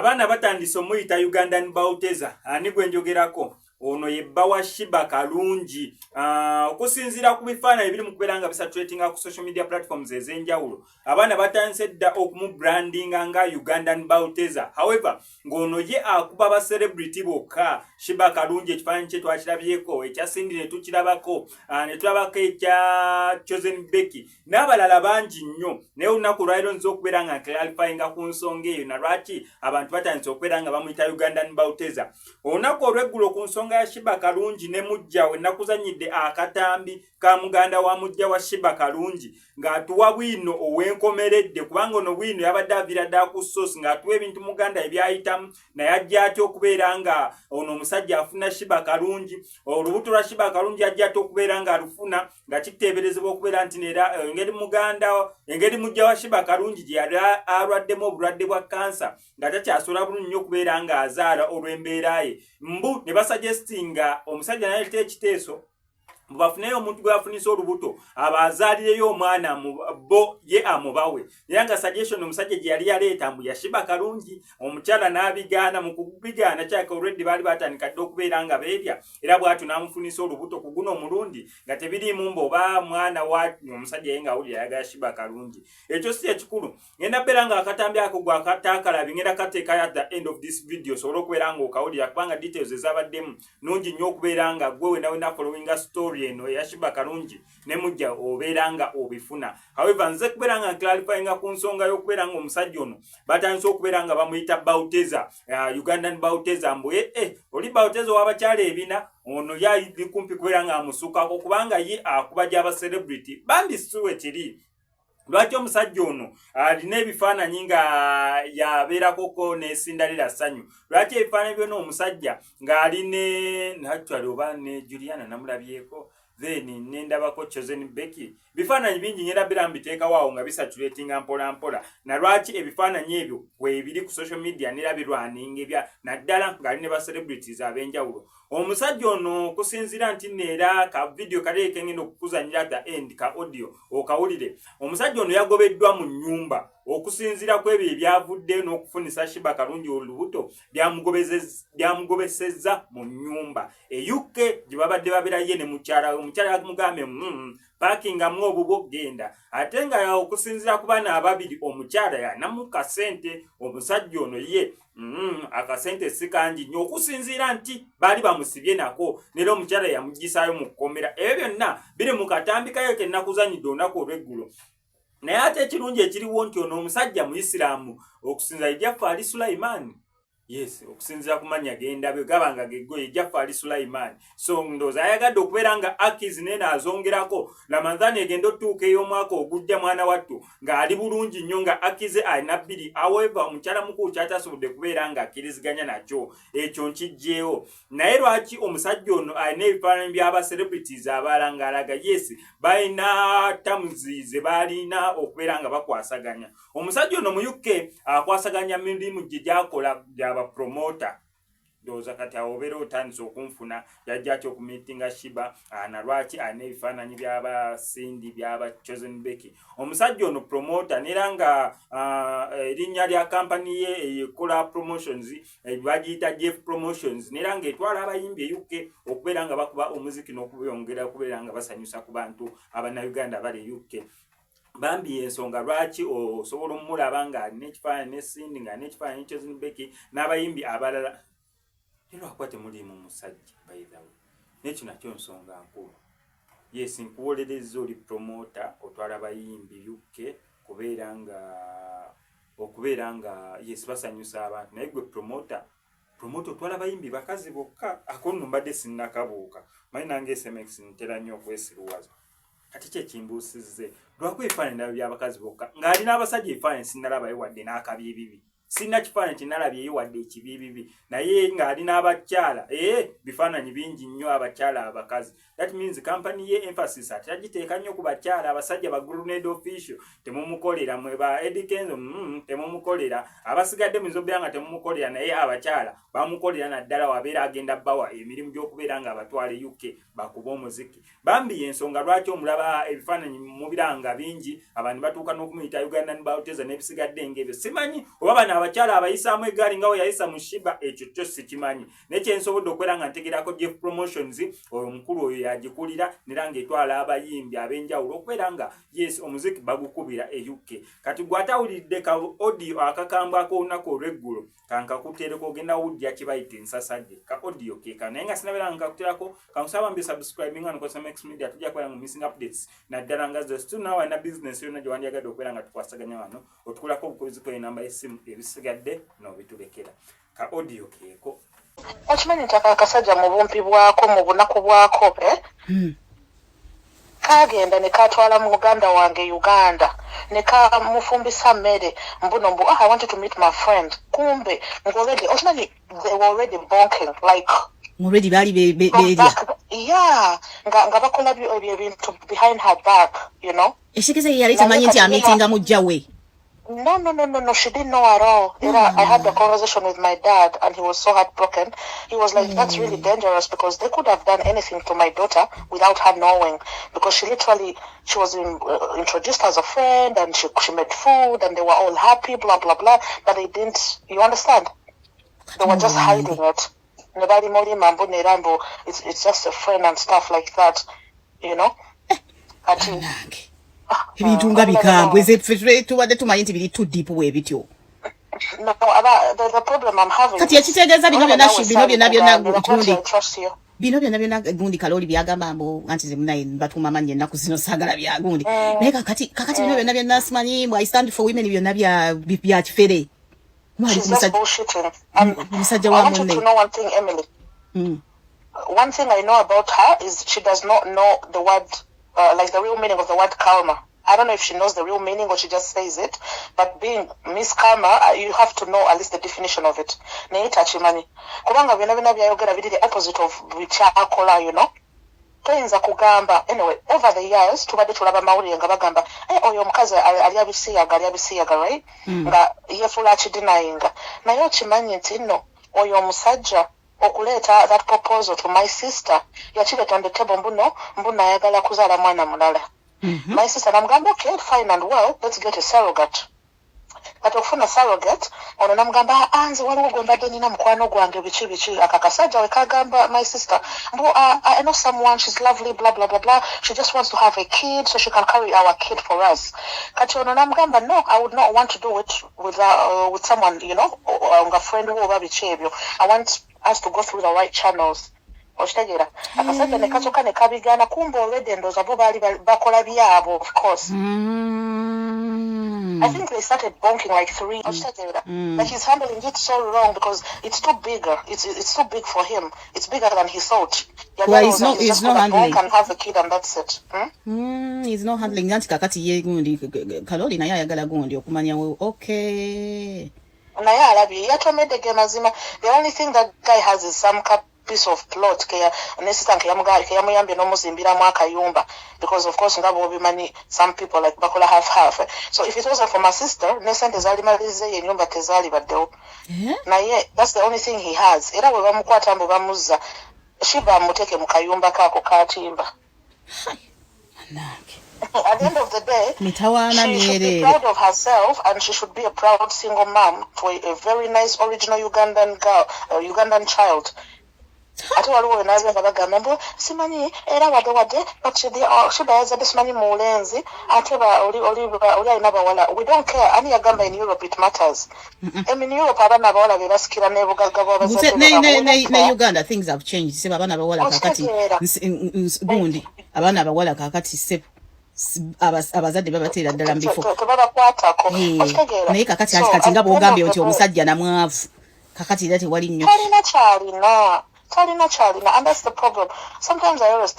abaana batandise omuyita Ugandan Bauteza ani gwe njogerako ono yebba wa Shiba Kalungi okusinzira ku bifaananyi ebiri mu kubeera nga bisatulatinga ku social media platforms ez'enjawulo abaana batandise dda okumubrandinga nga Ugandan Bauteza. However ng'ono ye akuba ba celebrity bokka. Shiba Kalungi ekifaananyi kye twakirabyeko, ekya Cindy ne tukirabako, ne tulabako ekya Chosen Becky n'abalala bangi nnyo, naye olunaku lwaliro nza okubeera nga clarifyinga ku nsonga eyo na lwaki abantu batandise okubeera nga bamuyita Ugandan Bauteza. Olunaku olw'eggulo ku nsonga ya Shiba Kalungi ne mujja we nakuzanyidde akatambi ka muganda wa mujja wa Shiba Kalungi ng'atuwa bwino ow'enkomeredde, kubanga ono bwino yabadde avira ddala ku source ng'atuwa ebintu muganda ebyayitamu naye ajja atya okubeera nga ono omusajja afuna Shiba Kalungi. Olubuto lwa Shiba Kalungi ajja atya okubeera nga alufuna nga kiteeberezebwa okubeera nti neera engeri mujja wa Shiba Kalungi gye yali alwaddemu obulwadde bwa kansa nga takyasobola bulungi nnyo okubeera nga azaala olw'embeera ye. Mbu ne basuggestinga omusajja nayeta ekiteeso bafuneyo omuntu gwe afunisa olubuto abazaalireyo omwana bo ye amubawe. Era nga suggestion omusajja gye yali yaleeta mbu ya Shiba Kalungi, omukyala n'abigaana. Mu kubigaana kyaka already baali batandika dde okubeera nga beerya, era bw'atyo n'amufunisa olubuto ku guno omulundi nga tebiriimu mbu oba mwana wa omusajja ye ng'awulira ayagala Shiba Kalungi. Ekyo si ekikulu. Ngenda beera nga akatambi ako gwe akataakalabi ngenda kateeka at the end of this video sobola okubeera nga okawulira, kubanga details ezabaddemu nungi nnyo okubeera nga gwe wena following story eno ya Shiba Kalungi ne mujja obeera nga obifuna. However nze kubeera nga clarifyinga ku nsonga y'okubeera nga omusajja ono batandise okubeera nga bamuyita Bauteza, Ugandan Bauteza, mbu oli Bauteza w'abakyala ebina, ono yali kumpi kubeera nga amusukako kubanga ye akuba gy'aba celebrity. Bambi siwe kiri lwaki omusajja ono alina ebifaananyi nga yabeerakoko ne Cinderella Ssanyu? Lwaki ebifaananyi byonna omusajja ng'ali ne actually oba ne Juliana namulabyeko then nendabako Chosen Becky? Bifaananyi bingi ngenda beera mbiteekawo awo nga bisatulatinga mpola mpola. Na lwaki ebifaananyi ebyo weebiri ku social media nerabirwaninga ebya naddala ng'ali ne ba celebrities ab'enjawulo? Omusajja ono okusinziira nti neera ka video kaleeke ngenda okukuzanyira at the end ka audio okawulire. Omusajja ono yagobeddwa mu nnyumba okusinziira ku ebyo ebyavudde n'okufunisa Shiba Kalungi olubuto byamugobesezza mu nnyumba UK gye babadde babeera ye ne mukyala yamugambe parkingamu obubwo genda. Ate nga okusinziira ku baana ababiri omukyala yanamuka ssente, omusajja ono ye akasente si kangi nnyo okusinziira nti baali bamusibye nako, nera omukyala yamugisaayo mu kkomera. Ebyo byonna biri mu katambi kayo ke nakuzanyidde olunaku olw'eggulo. Naye ate ekirungi ekiriwo nti ono omusajja Muisiraamu okusinziira Jaffa Ali Sulaiman. Yes, okusinziira ku mannya gendabe gabanga geggoye Jaffa Ali Sulaiman. So ndooza ayagadde okubeera nga akizi nena azongerako Ramadhani egenda otuuka ey'omwaka ogujja mwana wattu ng'ali bulungi nnyo nga akize alina bbiri. However omukyala mukulu kyatasobodde kubeera nga akkiriziganya nakyo, ekyo nkijjeewo. Naye lwaki omusajja ono alina ebifaananyi by'aba celebrities abalala ng'alaga yes balina tamuzi ze balina okubeera nga bakwasaganya? Omusajja ono mu UK akwasaganya mirimu gye gyakola gyaba promoter. Ndowooza kati awo obeera otandise okunfuna yajja atya okumitinga Shiba na lwaki alina ebifaananyi by'aba Cindy by'aba Chosen Becky. Omusajja ono promoter nera nga erinnya lya kampani ye ekola promotions bagiyita Jeff Promotions, nera nga etwala abayimbi e UK okubeera nga bakuba omuziki n'okubeyongera okubeera nga basanyusa ku bantu Abannayuganda abali e UK. Bambi ensonga lwaki osobola omulaba nga alina ekifaananyi ne Cindy nga alina ekifaananyi Chosen Becky n'abayimbi abalala. Lwaki temuliimu musajja by the way? N'ekyo nakyo nsonga nkulu. Yes, nkuwolereza oli promoter otwala abayimbi UK okubeera nga yes basanyusa abantu, naye gwe promoter otwala abayimbi bakazi bokka. Akono mbadde sinnakabuuka manyi nange SMX ntera nnyo okwesiruwaza. Kati kyekimbuusizze lwaki ebifaananyi ndaba by'abakazi bokka ng'alina abasajja ebifaananyi sinnalabayo wadde n'akabiibibi. Sinna kifaananyi kinalabyeyo wadde ekibiibibi, naye ng'alina abakyala bifaananyi bingi nnyo abakyala abakazi. That means company ye emphasis atagiteeka nnyo ku bakyala. Abasajja ba Grenade Official temumukolera, mwe ba Eddie Kenzo temumukolera, abasigadde mu nzobya nga temumukolera, naye abakyala bamukolera naddala wabeera agenda bawa emirimu gy'okubeera nga abatwale UK bakuba omuziki. Bambi ensonga lwaki omulaba ebifaananyi mu biranga bingi abantu batuuka n'okumuyita Ugandan Bauteza n'ebisigadde ng'ebyo simanyi oba bano abakyala abayisaamu eggaali nga we yayisa mu Shiba ekyo kyo sikimanyi naye kyensobodde okwera nga ntegerako Jeff Promotions oyo omukulu oyo yagikulira nera ng'etwala abayimbi ab'enjawulo okubeera nga yes omuziki bagukubira e UK kati gwatawulidde ka audio akakambwe ak'olunaku olw'eggulo kankakuteereko ogenda wujja kibayita ensasajje ka audio keeka naye nga sinabeera nga nkakuteerako kankusaba mbe subscribing nga nkozesa Max Media tujja kubeera nga missing updates naddala nga zo still nawe na business yonna gye wandyagadde okubeera nga tukwasaganya wano otukulako obukoziko enamba y'essimu ebisigadde n'obitulekera ka audio keeko okimanyi nti akasajja mu bumpi bwako mu bunaku bwako kagenda ne katwala mu muganda wange Uganda ne kamufumbisa mmere mbuno mbu I wanted to meet my friend kumbe already okimanyi they were already bonking like already bali yeah nga bakola ebintu behind her back you know eshikeze yali tamanyi nti ameetinga mujjawe. No, she didn't know at all. I had the conversation with my dad and he was so heartbroken. He was like, that's really dangerous because they could have done anything to my daughter without her knowing. Because she was introduced as a friend and she made food and they were all happy, blah, blah, blah. But they didn't, you understand? They were just hiding it. Nobody mori mambo nerambo. It's just a friend and stuff like that, you know? Ebintu nga bikambwe ze tubadde tumanyi nti biri too deep we bityo. No, the problem I'm having. Kati yakitegeeza bino byonna gundi Kaloli byagamba mbu anti ze munaye batuma manyi ennaku zino saagala bya gundi. Naye kakati bino byonna simanyi I stand for women byonna bya kifere. She's just bullshitting. Musajja wa munne. I want you to know one thing, Emily. One thing I know about her is she does not know the word like the real meaning of the word karma. I don't know if she knows the real meaning or she just says it, but being Miss Karma, you have to know at least the definition of it. Neita chimani. Kubanga bina byayogera biri the opposite of bichakola, you know. Toyinza kugamba. Anyway, over the years, tubadde tulaba mawulire nga bagamba, oyo omukazi ali abisiyaga, right? Nga yefula akidinayinga. Naye okimanyi nti nno, oyo omusajja okuleeta that proposal to my sister yakireeta on the table mbuno ayagala kuzaala mwana mulala. My sister namugamba okay fine and well let's get a surrogate. Kati okufuna surrogate ono namugamba anze waliwo gwe mbadde nina mukwano gwange biki akakasajja we kagamba my sister mbu I know someone, she's lovely, blah blah blah blah, she just wants to have a kid so she can carry our kid for us. Kati ono namugamba no, I would not want to do it with someone, you know, nga friend wo oba biki ebyo. I want us to go through the right channels. Oshtegera akasajja ne kasoka ne kabigana kumbe already endoza bo bali bakola byabo of course. I think they started bonking like 3 Oshtegera. Like he's handling it so wrong because it's too bigger. It's too big for him. It's bigger than he thought. Well, he's not handling. Can have a kid and that's it. He's not handling that kakati ye gundi Kaloli naye ayagala gundi okumanya okay. Naye alabi yatomedde mazima. The only thing that guy has is some piece of plot ke nesita ke yamuyambye n'omuzimbira mu akayumba because of course ngabo obimanyi some people like bakola half. So if it wasn't for my sister nesente zalimalize ye nyumba tezali baddewo. Naye that's the only thing he has. Era we bamukwata mbu bamuzza Shiba amuteke mu kayumba kako katimba. At the end of the day, she should be proud of herself and she should be a proud single mom to a very nice original Ugandan girl, Ugandan child. Ate waliwo nazo nga bagamba mbu simanyi era wadde but Shiba yazadde simanyi mulenzi ate oli alina bawala. We don't care ani yagamba in Europe it matters. In Europe abana abawala be basikira n'ebugagga bw'abazadde ne Uganda things have changed. Seba abana abawala kakati gundi abana abawala kakati sepu abazadde babateera ddala mbifo naye kakati kati nga bw'ogambye nti omusajja namwavu kakati era tewali nnyo Talina, and that's the problem. Sometimes I always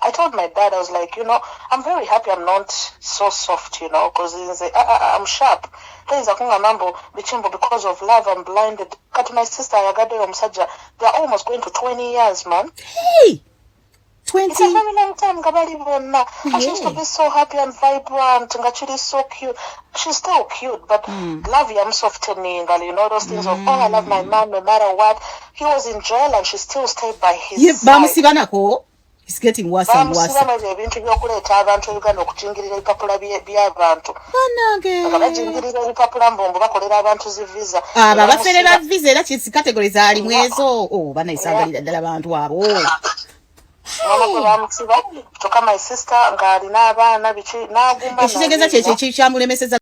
I told my dad, I was like, you know, I'm very happy I'm not so soft, you know, because I'm sharp. Because of love, I'm blinded. Cut my sister, they're almost going to 20 years, man. Hey! 20. It's a very long time, and she used to be so happy and vibrant, and she's so cute. She's still cute, but love I'm softening, and you know those things of, I love my man no matter what. He was in jail and she still stayed by his side. It's getting worse and worse. Ebintu byokuleeta abantu Uganda okujingirira ebipapula by'abantu. Banange. Abajingirira ebipapula mbombo bakolera abantu zi visa. Aba bafere ba visa era kisi categories ali mwezo. Oh, bana isangalira ddala abantu abo. Mama gwe bamusiba, toka my sister ng'alina abaana biki n'agumba. Ekitegeeza kye kyamulemeseza